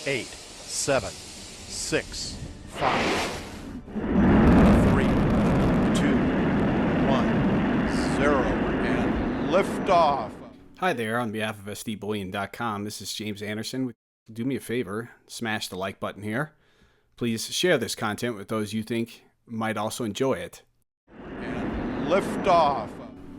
8, 7, 6, 5, 3, 2, 1, 0, and liftoff. Hi there, on behalf of SDBullion.com, this is James Anderson. Do me a favor, smash the like button here. Please share this content with those you think might also enjoy it. And liftoff.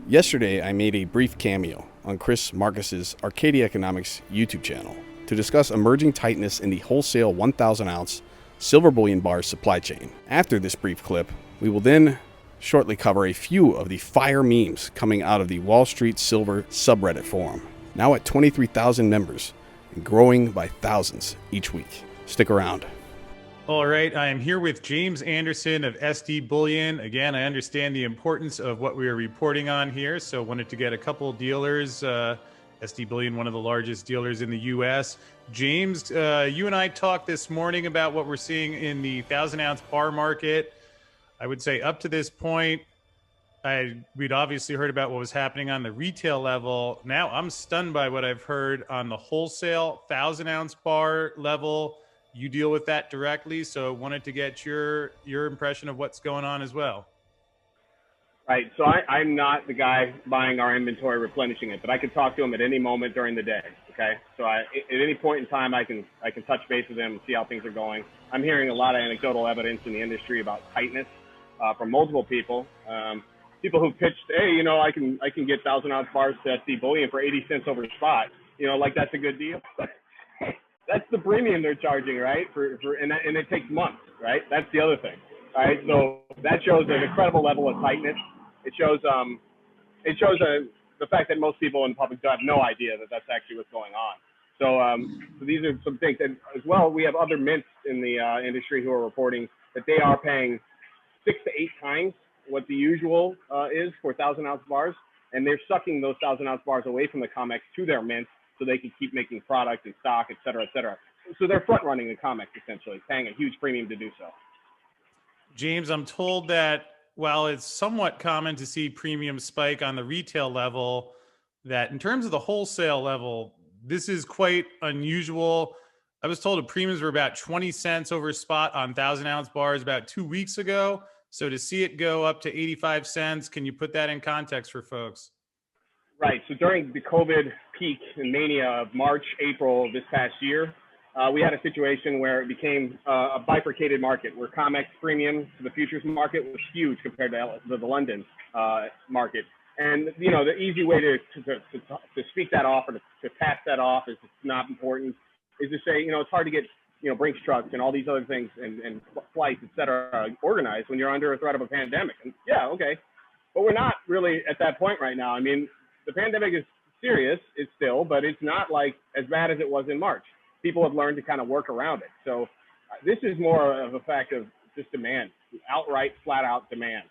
Yesterday, I made a brief cameo on Chris Marcus's Arcadia Economics YouTube channel to discuss emerging tightness in the wholesale 1,000-ounce silver bullion bar supply chain. After this brief clip, we will then shortly cover a few of the fire memes coming out of the Wall Street Silver subreddit forum, now at 23,000 members and growing by thousands each week. Stick around. All right, I am here with James Anderson of SD Bullion. Again, I understand the importance of what we are reporting on here, so wanted to get a couple dealers. SD Bullion, one of the largest dealers in the U.S. James, you and I talked this morning about what we're seeing in the 1,000-ounce bar market. I would say up to this point, we'd obviously heard about what was happening on the retail level. Now I'm stunned by what I've heard on the wholesale 1,000-ounce bar level. You deal with that directly, so wanted to get your impression of what's going on as well. Right. So I'm not the guy buying our inventory, replenishing it, but I can talk to him at any moment during the day. Okay. So at any point in time, I can touch base with him and see how things are going. I'm hearing a lot of anecdotal evidence in the industry about tightness from multiple people. People who pitched, hey, I can get 1,000-ounce bars to SD Bullion for 80 cents over spot. Like that's a good deal. That's the premium they're charging, right? And it takes months, right? That's the other thing. All right. So that shows an incredible level of tightness. It shows the fact that most people in the public have no idea that that's actually what's going on. So these are some things. And as well, we have other mints in the industry who are reporting that they are paying 6 to 8 times what the usual is for 1,000-ounce bars. And they're sucking those 1,000-ounce bars away from the COMEX to their mints so they can keep making product and stock, et cetera, et cetera. So they're front running the COMEX essentially, paying a huge premium to do so. James, I'm told that while it's somewhat common to see premium spike on the retail level, that in terms of the wholesale level, this is quite unusual. I was told the premiums were about 20 cents over spot on 1,000-ounce bars about 2 weeks ago. So to see it go up to 85 cents, can you put that in context for folks? Right. So during the COVID peak and mania of March, April this past year, we had a situation where it became a bifurcated market where COMEX premium to the futures market was huge compared to the London market. And, the easy way to speak that off or to pass that off as it's not important is to say, it's hard to get, Brinks trucks and all these other things and flights, et cetera, organized when you're under a threat of a pandemic. And yeah, okay. But we're not really at that point right now. I mean, the pandemic is serious, it's still, but it's not like as bad as it was in March. People have learned to kind of work around it. So this is more of a fact of just demand, outright, flat out demand.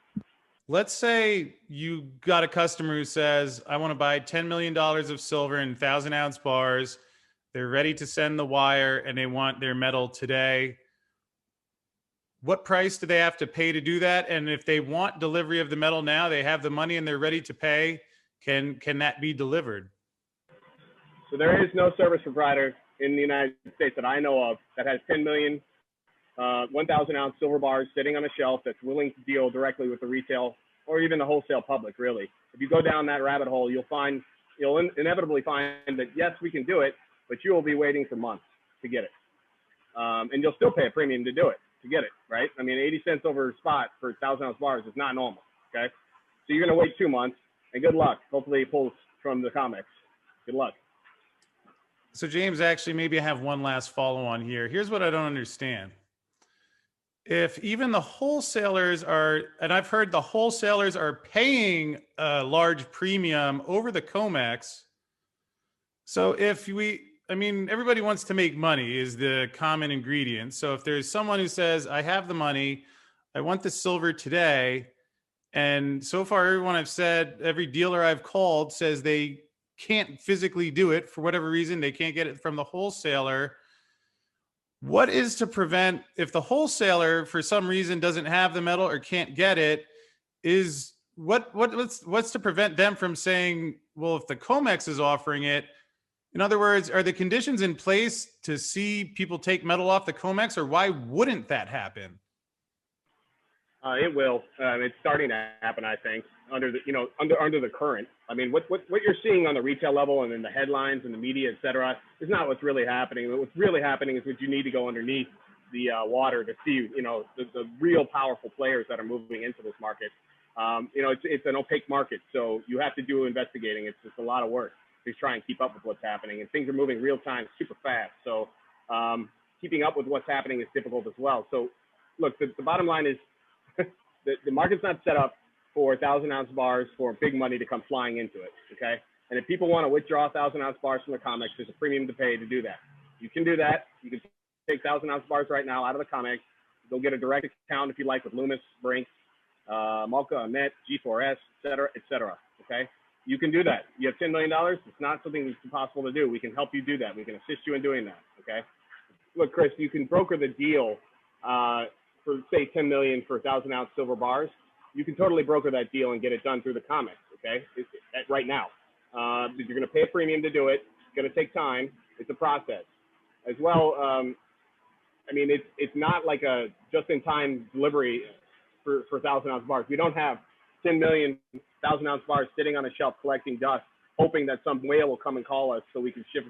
Let's say you got a customer who says, I want to buy $10 million of silver in 1,000-ounce bars. They're ready to send the wire and they want their metal today. What price do they have to pay to do that? And if they want delivery of the metal now, they have the money and they're ready to pay, can that be delivered? So there is no service provider in the United States that I know of that has 10 million 1,000-ounce silver bars sitting on a shelf that's willing to deal directly with the retail or even the wholesale public, really. If you go down that rabbit hole, you'll inevitably find that, yes, we can do it, but you will be waiting for months to get it. And you'll still pay a premium to do it, to get it, right? I mean, 80 cents over spot for 1,000-ounce bars is not normal, okay? So you're going to wait 2 months, and good luck. Hopefully it pulls from the COMEX. Good luck. So James, actually, maybe I have one last follow on here. Here's what I don't understand. If even the wholesalers are, and I've heard the wholesalers are paying a large premium over the COMEX. So everybody wants to make money is the common ingredient. So if there's someone who says, I have the money, I want the silver today. And so far, everyone I've said, every dealer I've called says they can't physically do it for whatever reason. They can't get it from the wholesaler. What is to prevent, if the wholesaler for some reason doesn't have the metal or can't get it, is what's to prevent them from saying, well, if the COMEX is offering it, In other words, are the conditions in place to see people take metal off the COMEX, or why wouldn't that happen? It will. It's starting to happen, I think, under the current. I mean, what you're seeing on the retail level and in the headlines and the media, et cetera, is not what's really happening. What's really happening is what you need to go underneath the water to see, the real powerful players that are moving into this market. It's an opaque market, so you have to do investigating. It's just a lot of work to try and keep up with what's happening, and things are moving real time, super fast. So keeping up with what's happening is difficult as well. So look, the bottom line is the market's not set up for 1,000-ounce bars for big money to come flying into it, okay? And if people want to withdraw 1,000-ounce bars from the COMEX, there's a premium to pay to do that. You can do that. You can take 1,000-ounce bars right now out of the COMEX. They'll get a direct account if you like with Loomis, Brinks, Malka, Met, G4S, et cetera, okay? You can do that. You have $10 million. It's not something that's impossible to do. We can help you do that. We can assist you in doing that, okay? Look, Chris, you can broker the deal for, say, $10 million for 1,000-ounce silver bars. You can totally broker that deal and get it done through the COMEX, okay, right now. You're going to pay a premium to do it. It's going to take time. It's a process. As well, I mean, it's not like a just-in-time delivery for 1,000-ounce bars. We don't have 10 million 1,000-ounce bars sitting on a shelf collecting dust, hoping that some whale will come and call us so we can ship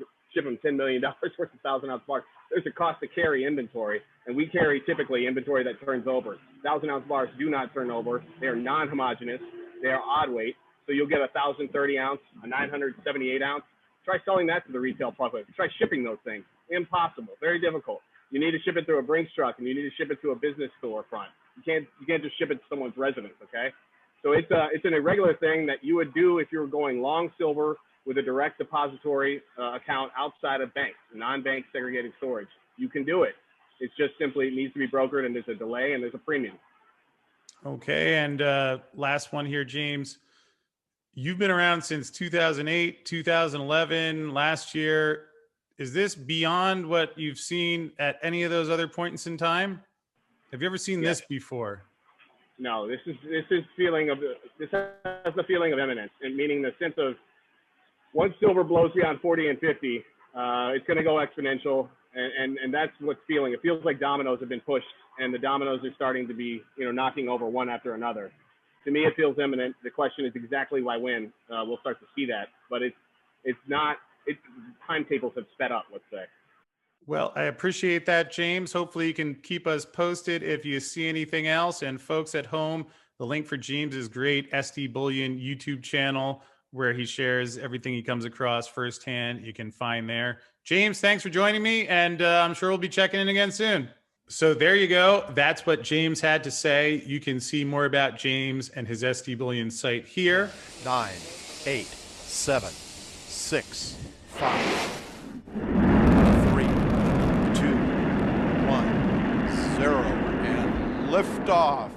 them $10 million worth of 1,000-ounce bars. There's a cost to carry inventory, and we carry typically inventory that turns over. 1,000-ounce bars do not turn over. They are non-homogeneous. They are odd weight. So you'll get a 1,030-ounce, a 978-ounce. Try selling that to the retail public. Try shipping those things. Impossible. Very difficult. You need to ship it through a Brinks truck, and you need to ship it to a business storefront. You can't just ship it to someone's residence, okay? So it's an irregular thing that you would do if you were going long silver with a direct depository account outside of banks, non-bank segregated storage. You can do it. It's just simply it needs to be brokered, and there's a delay and there's a premium. Okay, and last one here, James. You've been around since 2008, 2011, last year. Is this beyond what you've seen at any of those other points in time? Have you ever seen this before? No, this has the feeling of imminence, and meaning the sense of once silver blows beyond 40 and 50, it's going to go exponential, and that's what's feeling. It feels like dominoes have been pushed, and the dominoes are starting to be, knocking over one after another. To me, it feels imminent. The question is exactly why when we'll start to see that, but it's not. Timetables have sped up, let's say. Well, I appreciate that, James. Hopefully you can keep us posted if you see anything else. And folks at home, the link for James is great. SD Bullion YouTube channel where he shares everything he comes across firsthand. You can find there. James, thanks for joining me. And I'm sure we'll be checking in again soon. So there you go. That's what James had to say. You can see more about James and his SD Bullion site here. 9, 8, 7, 6, 5, 3, 2, 1, 0, and lift off.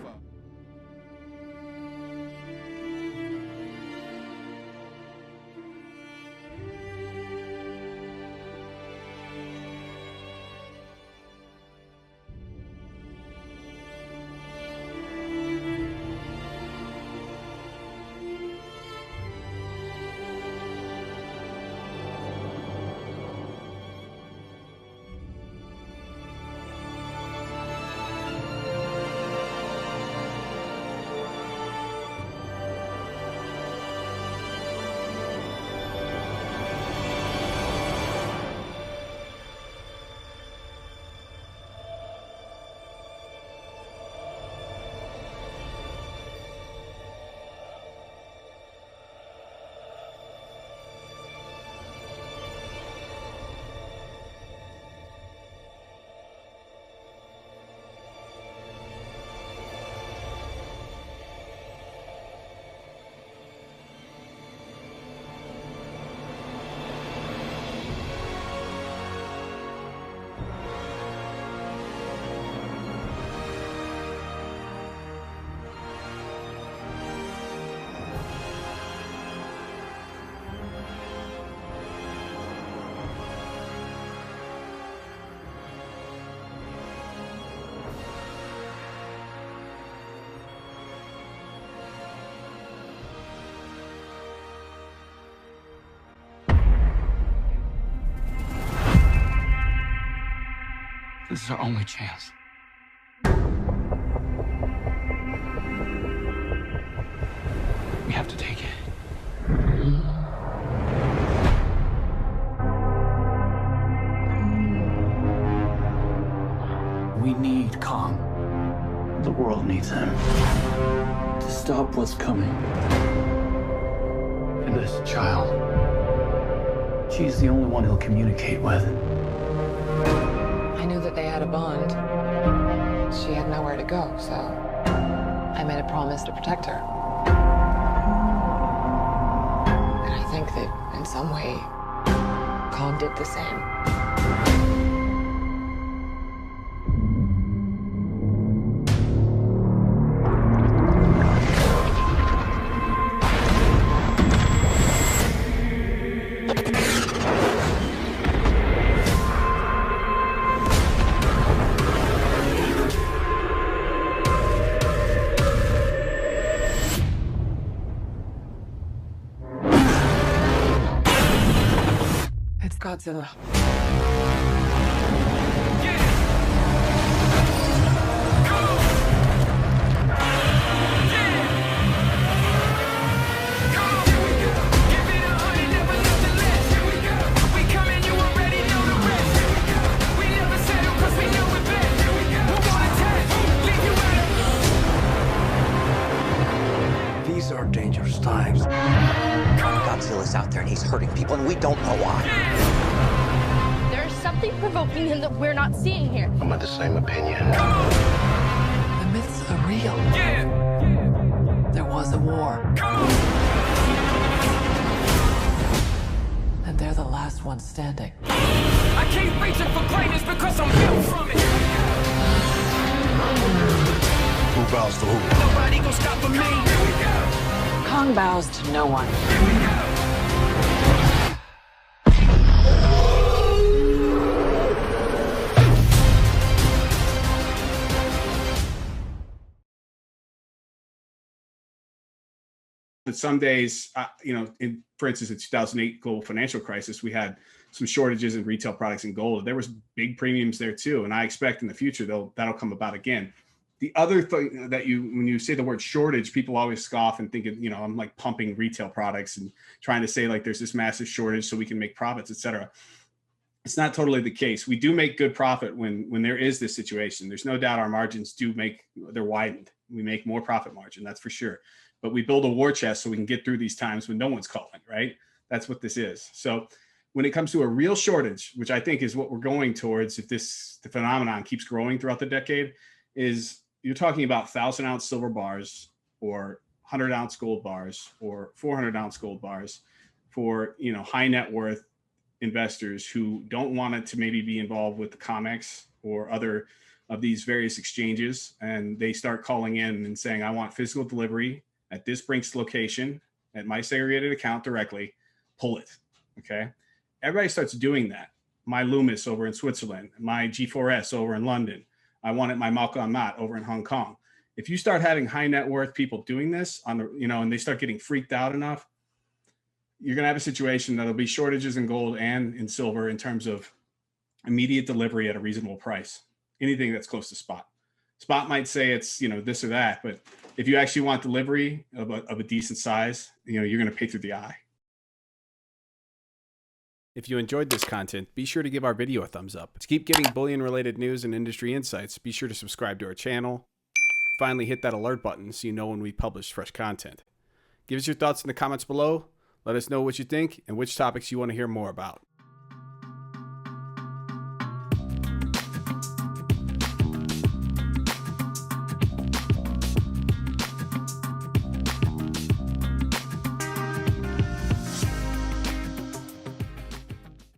This is our only chance. We have to take it. We need Kong. The world needs him to stop what's coming. And this child, she's the only one he'll communicate with. I knew that they had a bond. She had nowhere to go, so I made a promise to protect her. And I think that in some way, Kong did the same. It's Godzilla. These are dangerous times. Godzilla's out there and he's hurting people and we don't know why. There's something provoking him that we're not seeing here. I'm of the same opinion. The myths are real. There was a war. And they're the last ones standing. I keep reaching for greatness because I'm built from it. Who bows to who? Nobody gonna stop for me. Kong bows to no one. But some days, for instance, in 2008 global financial crisis, we had some shortages in retail products in gold. There was big premiums there too, and I expect in the future that'll come about again. The other thing that when you say the word shortage, people always scoff and think, I'm like pumping retail products and trying to say like there's this massive shortage so we can make profits, et cetera. It's not totally the case. We do make good profit when there is this situation. There's no doubt our margins they're widened. We make more profit margin, that's for sure. But we build a war chest so we can get through these times when no one's calling, right? That's what this is. So when it comes to a real shortage, which I think is what we're going towards if the phenomenon keeps growing throughout the decade, is you're talking about 1,000-ounce silver bars or 100-ounce gold bars or 400-ounce gold bars for, high net worth investors who don't want it to maybe be involved with the COMEX or other of these various exchanges. And they start calling in and saying, I want physical delivery at this Brinks location at my segregated account directly, pull it, okay? Everybody starts doing that. My Loomis over in Switzerland, my G4S over in London. I want it my Malcolm Amat over in Hong Kong. If you start having high net worth people doing this and they start getting freaked out enough, you're gonna have a situation that'll be shortages in gold and in silver in terms of immediate delivery at a reasonable price. Anything that's close to spot. Spot might say it's, this or that, but if you actually want delivery of a decent size, you're going to pay through the eye. If you enjoyed this content, be sure to give our video a thumbs up. To keep getting bullion-related news and industry insights, be sure to subscribe to our channel. Finally, hit that alert button so you know when we publish fresh content. Give us your thoughts in the comments below. Let us know what you think and which topics you want to hear more about.